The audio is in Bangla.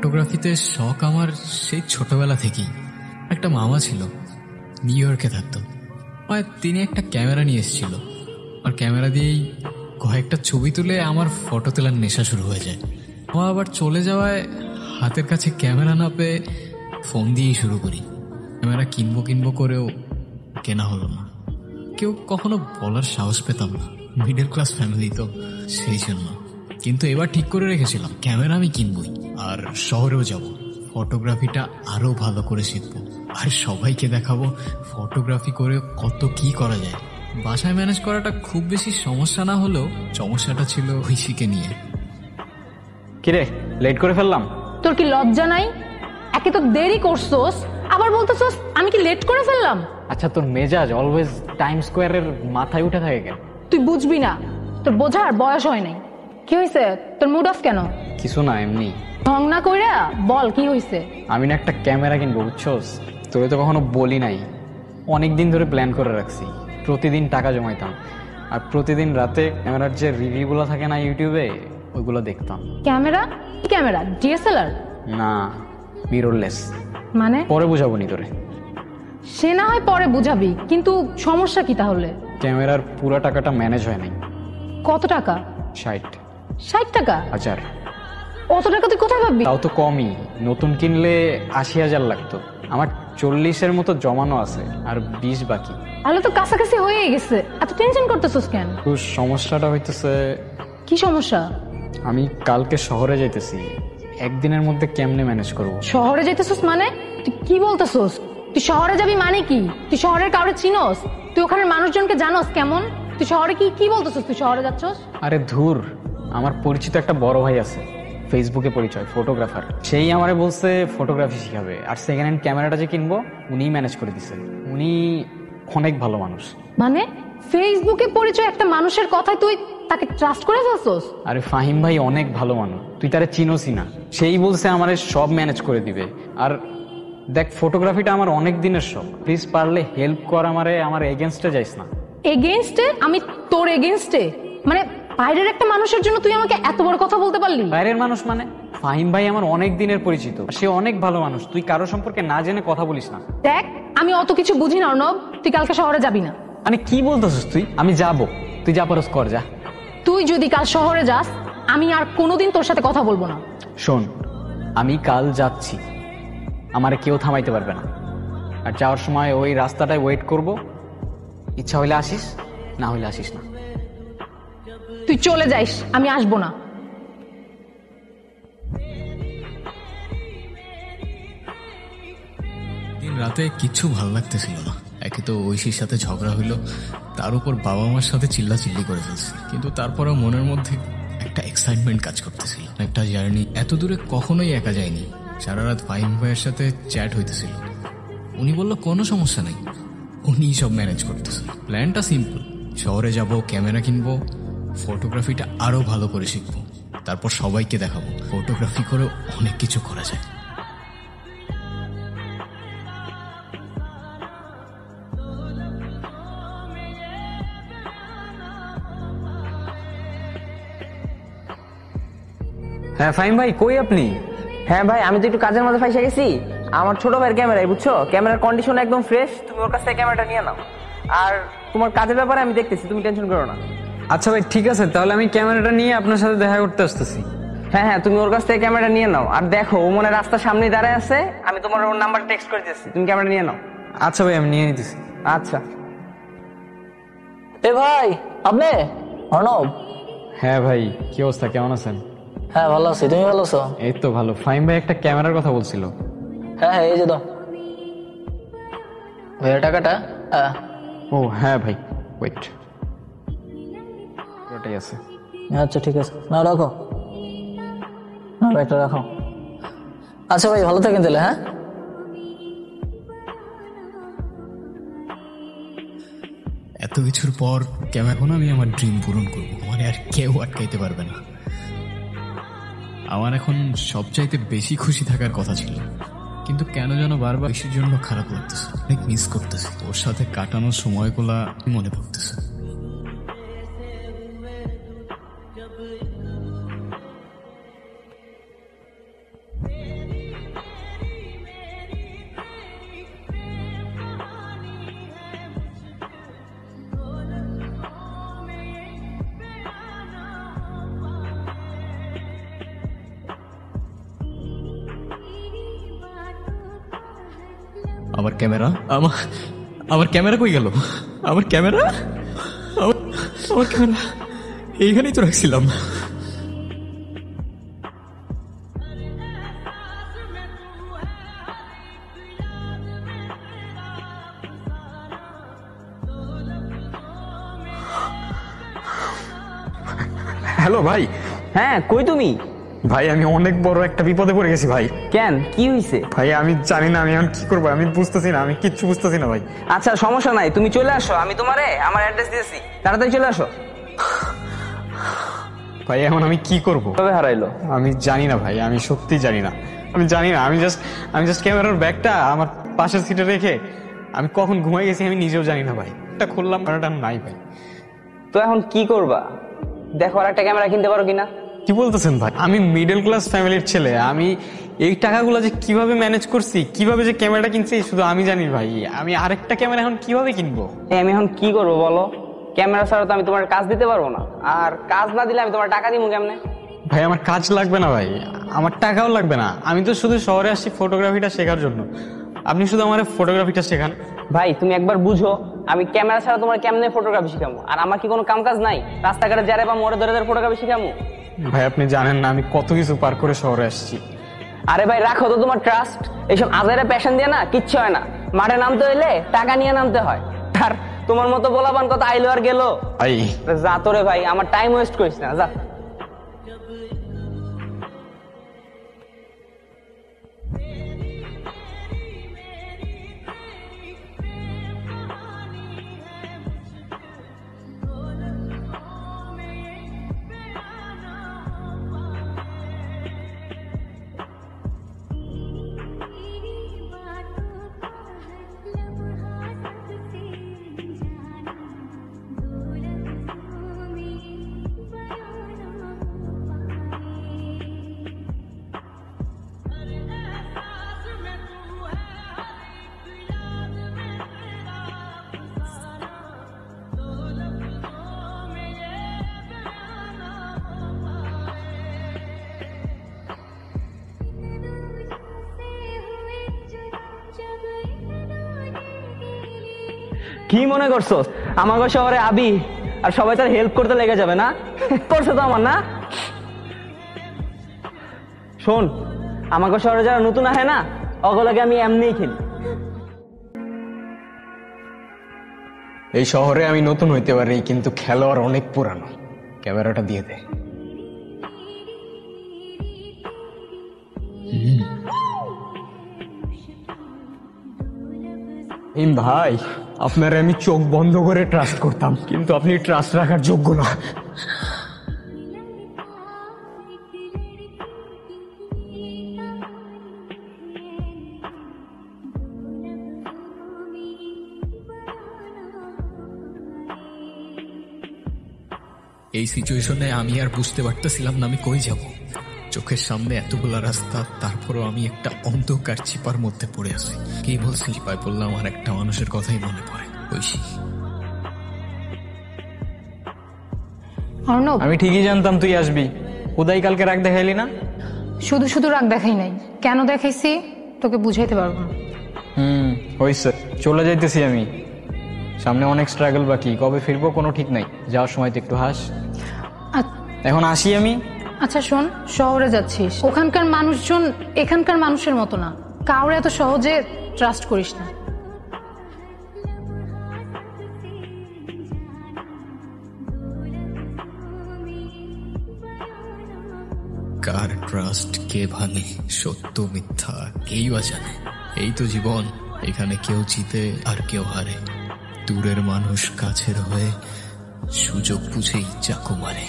ফটোগ্রাফিতে শখ আমার সেই ছোটবেলা থেকেই। একটা মামা ছিল, নিউ ইয়র্কে থাকতো। তিনি একটা ক্যামেরা নিয়ে এসেছিল, আর ক্যামেরা দিয়েই কয়েকটা ছবি তুলে আমার ফটো তোলার নেশা শুরু হয়ে যায়। মামা আবার চলে যাওয়ায় হাতের কাছে ক্যামেরা না পেয়ে ফোন দিয়েই শুরু করি। ক্যামেরা কিনবো করেও কেনা হলো না। কেউ কখনো বলার সাহস পেতাম না, মিডল ক্লাস ফ্যামিলি তো, সেই জন্য। কিন্তু এবার ঠিক করে রেখেছিলাম, ক্যামেরা আমি কিনবই, আর শহরেও যাব, ফটোগ্রাফিটা আরো ভালো করে শিখবো, আর সবাইকে দেখাবো ফটোগ্রাফি করে কত কি করা যায়। বাসায় ম্যানেজ করাটা খুব বেশি সমস্যা না হলেও সমস্যাটা ছিল ঐশীকে নিয়ে। কিরে, লেট করে ফেললাম? তোর কি লজ্জা নাই? একে তো দেরি করছস, আবার বলতেছস আমি কি লেট করে ফেললাম? আচ্ছা, তোর মেজাজ অলওয়েজ টাইম স্কোয়ারের মাথায় উঠে থাকে কেন? তুই বুঝবি না, তোর বোঝার বয়স হয় নাই। কি হয়েছে? তোর মুড অফ কেন? কিছু না, এমনি। ঢং না কইরা বল কি হয়েছে। আমি না একটা ক্যামেরা কিনবো, বুঝছস? তোরে তো কখনো বলি নাই। অনেক দিন ধরে প্ল্যান করে রাখছি, প্রতিদিন টাকা জমাইতাম, আর প্রতিদিন রাতে ক্যামেরার যে রিভিউগুলো থাকে না ইউটিউবে, ওইগুলো দেখতাম। ক্যামেরা? কি ক্যামেরা? ডিএসএলআর? না, মিররলেস। মানে? পরে বুঝাবো নি তোরে। সে না হয় পরে বুঝাবি, কিন্তু সমস্যা কি তাহলে? ক্যামেরার পুরো টাকাটা ম্যানেজ হয় নাই। কত টাকা? 60 টাকা? 1000। অত টাকা তুই কোথায় পাবি? তাও তো কমই, নতুন কিনলে 80,000 লাগতো। আমার 40-এর মতো জমানো আছে, আর 20 বাকি। তাহলে তো কাছাকাছি হয়ে গেছে, এত টেনশন করতেছস কেন? তো সমস্যাটা হইতেছে। কি সমস্যা? আমি কালকে শহরে যাইতেছি, একদিনের মধ্যে কেমনে ম্যানেজ করব? শহরে যাইতেছস মানে? তুই কি বলতেছস? তুই শহরে যাবি মানে কি? তুই শহরের কাউরে চিনোস? তুই ওখানের মানুষজনকে জানোস কেমন? তুই শহরে কি বলতেছস? তুই শহরে যাচ্ছস? আরে ধুর, আমার পরিচিত একটা বড় ভাই আছে, ফেসবুকে পরিচয়, ফটোগ্রাফার। সেই আমারে বলছে ফটোগ্রাফি শিখাবে, আর সেকেন্ড হ্যান্ড ক্যামেরাটা যে কিনবো উনিই ম্যানেজ করে দিছে। উনি অনেক ভালো মানুষ। মানে ফেসবুকে পরিচয় একটা মানুষের কথায় তুই তাকে ট্রাস্ট করে ফেলছস? আরে ফাহিম ভাই অনেক ভালো মানুষ, তুই তারে চিনোসই না। সেই বলছে আমারে সব ম্যানেজ করে দিবে। আর দেখ, ফটোগ্রাফিটা আমার অনেক দিনের শখ, প্লিজ পারলে হেল্প কর আমারে, আমার এগেনস্টে যাইস না। এগেইনস্টে? আমি তোর এগেইনস্টে? মানে বাইরের একটা মানুষের জন্য তুই আমাকে এত বড় কথা বলতে পারলি? বাইরের মানুষ মানে? ফাহিম ভাই আমার অনেক দিনের পরিচিত, সে অনেক ভালো মানুষ, তুই কারো সম্পর্কে না জেনে কথা বলিস না। দেখ, আমি অত কিছু বুঝি না অর্ণব, তুই কালকে শহরে যাবি না। মানে কি বলতেছিস তুই? আমি যাব, তুই যা পারস কর, যা। তুই যদি কাল শহরে যাস, আমি আর কোনোদিন তোর সাথে কথা বলবো না। শোন, আমি কাল যাচ্ছি, আমারে কেউ থামাইতে পারবে না। আর যাওয়ার সময় ওই রাস্তাটায় ওয়েট করব, ইচ্ছা হইলে আসিস, না হইলে আসিস না। তুই চলে যাইস, আমি আসবো না। দিন রাতে কিচ্ছু ভালো লাগতেছিল না। একে তো ঐশীর সাথে ঝগড়া হইলো, তার উপর বাবা মার সাথে চিল্লাচিল্লি করে ফেলছি। কিন্তু তারপরেও মনের মধ্যে একটা এক্সাইটমেন্ট কাজ করতেছিল। একটা জার্নি, এত দূরে কখনোই একা যায়নি। সারা রাত ফাহিম ভাইয়ের সাথে চ্যাট হইতেছিল। উনি বলল কোনো সমস্যা নাই, উনিই সব ম্যানেজ করতেছে। প্ল্যানটা সিম্পল, শহরে যাব, ক্যামেরা কিনবো, ফটোগ্রাফিটা আরো ভালো করে শিখবো, তারপর সবাইকে দেখাবো ফটোগ্রাফি করে অনেক কিছু করা যায়। হ্যাঁ ফাহিম ভাই, কই আপনি? হ্যাঁ ভাই, আমি তো একটু কাজের মধ্যে ফাইসা গেছি। আমার ছোট ভাইয়ের ক্যামেরাই, বুঝছো, ক্যামেরার কন্ডিশন একদম ফ্রেশ। তুমি ওর কাছ থেকে ক্যামেরাটা নিয়ে নাও, আর তোমার কাজের ব্যাপারে আমি দেখতেছি, তুমি টেনশন করো না। আচ্ছা ভাই, ঠিক আছে, তাহলে আমি ক্যামেরাটা নিয়ে আপনার সাথে দেখা করতে আসতেছি। হ্যাঁ হ্যাঁ, তুমি ওর কাছ থেকে ক্যামেরাটা নিয়ে নাও, আর দেখো ও মনে রাস্তার সামনেই দাঁড়ায় আছে, আমি তোমার ওর নাম্বার টেক্সট করে দিচ্ছি, তুমি ক্যামেরাটা নিয়ে নাও। আচ্ছা ভাই, আমি নিয়ে নিতেছি। আচ্ছা। এ ভাই, আপনি? অর্ণব? হ্যাঁ ভাই, কি অবস্থা, কেমন আছেন? হ্যাঁ ভালো আছি, তুমি ভালো আছো? এই তো ভালো। ফাহিম ভাই একটা ক্যামেরার কথা বলছিল। হ্যাঁ হ্যাঁ, এই যে দাও ভাইয়ের টাকাটা। ও হ্যাঁ ভাই, ওয়েট, ওটাই আছে। আচ্ছা ঠিক আছে, না রাখো, না ব্যাগটা রাখো। আচ্ছা ভাই, ভালো থাকেন তাহলে। হ্যাঁ, এত কিছুর পর কেমন আমি আমার ড্রিম পূরণ করবো, মানে আর কেউ আটকাইতে পারবে না। আমার এখন সবচাইতে বেশি খুশি থাকার কথা ছিল, কিন্তু কেন যেন বারবার বেশির জন্য খারাপ লাগতেছে, অনেক মিস করতেছে। ওর সাথে কাটানোর সময়গুলা মনে পড়তেছে। আমার ক্যামেরা, আমার ক্যামেরা কই গেল? আমার ক্যামেরা, আমার ক্যামেরা এইখানেই তো রাখছিলাম। হ্যালো ভাই। হ্যাঁ, কই তুমি? ভাই আমি অনেক বড় একটা বিপদে পড়ে গেছি ভাই। কেন, কি হয়েছে? ভাই আমি জানি না আমি এখন কি করবো, আমি বুঝতেছি না, আমি কিচ্ছু বুঝতেছি না ভাই। আচ্ছা সমস্যা নাই, তুমি চলে আসো, আমি তোমারে আমার অ্যাড্রেস দিয়েছি, তাড়াতাড়ি চলে আসো। ভাই এখন আমি কি করব? কবে হারাইলো? আমি জানি না ভাই, আমি সত্যি জানি না, আমি জানি না। আমি জাস্ট ক্যামেরার ব্যাগটা আমার পাশের সিটে রেখে আমি কখন ঘুমাই গেছি আমি নিজেও জানি না ভাই। এটা খুললাম, ক্যামেরাটা নাই ভাই। তো এখন কি করবা? দেখো আর একটা ক্যামেরা কিনতে পারো কিনা। কি বলতেছেন ভাই? আমি মিডল ক্লাস ফ্যামিলির ছেলে, আমি এই টাকাগুলো যে কিভাবে ম্যানেজ করছি, কিভাবে যে ক্যামেরাটা কিনছি শুধু আমি জানি ভাই। আমি আরেকটা ক্যামেরা এখন কিভাবে কিনবো? আমি এখন কি করবো বলো? ক্যামেরা ছাড়া তো আমি তোমার কাজ দিতে পারবো না, আর কাজ না দিলে আমি তোমার টাকা দিব কেমনে? ভাই আমার কাজ লাগবে না ভাই, আমার টাকাও লাগবে না। আমি তো শুধু শহরে আসছি ফটোগ্রাফিটা শেখার জন্য, আপনি শুধু আমার ফটোগ্রাফিটা শেখান। ভাই তুমি একবার বুঝো, আমি ক্যামেরা ছাড়া তোমার কেমনে ফটোগ্রাফি শিখামো? আর আমার কি কোনো কাম কাজ নাই? রাস্তাঘাটে যারে বা মোড়ে ধরে ফটোগ্রাফি শিখামো? ভাই আপনি জানেন না আমি কত কিছু পার করে শহরে আসছি। আরে ভাই রাখো তো তোমার ট্রাস্ট, এইসব আজারে প্যাশন দিয়ে না কিচ্ছু হয় না। মাঠে নামতে হইলে টাকা নিয়ে নামতে হয়, আর তোমার মতো বলাবান কত আইলো আর গেলো। ভাই যা তোরে ভাই, আমার টাইম ওয়েস্ট করিস না, যা। কি মনে করছো আমাকে শহরে আবি আর সবাই তার হেল্প করতে লেগে যাবে না? করছে তো আমার না। শোন, আমাকে শহরে যারা নতুন আহে না, ওগুলোকে আমি এমনিই খেলি। এই শহরে আমি নতুন হইতে পারি কিন্তু খেলোয়াড় অনেক পুরানো। ক্যামেরাটা দিয়ে দে। ভাই আপনার আমি চোখ বন্ধ করে ট্রাস্ট করতাম, কিন্তু আপনি ট্রাস্ট রাখার যোগ্য না। এই সিচুয়েশনে আমি আর বুঝতে পারতেছিলাম না আমি কই যাব। চোখের সামনে এতগুলা রাস্তা, তারপরও আমি একটা অন্ধকার চিপার মধ্যে পড়ে আছি। কি বলছি? চিপায় পড়লাম আর একটা মানুষের কথাই মনে পড়ে, ঐশী। অর্ণব, আমি ঠিকই জানতাম তুই আসবি। উদয় কালকে রাগ দেখাইলি না? শুধু শুধু রাগ দেখাই নাই, কেন দেখাইছি তোকে বুঝাইতে পারবো না। হইছে, চলে যাইতেছি আমি। সামনে অনেক স্ট্রাগল বাকি, কবে ফিরবো কোনো ঠিক নাই। যাওয়ার সময় তো একটু হাস। এখন আসি আমি। আচ্ছা শোন, শহরে যাচ্ছিস, ওখানকার মানুষজন এখানকার মানুষের মতো না, কাউরে এত সহজে ট্রাস্ট করিস না। কার ট্রাস্ট কে ভাঙে, সত্য মিথ্যা কেই বা জানে। এই তো জীবন, এখানে কেউ জিতে আর কেউ হারে। দূরের মানুষ কাছের হয়ে সুযোগ বুঝেই চাকু মারে।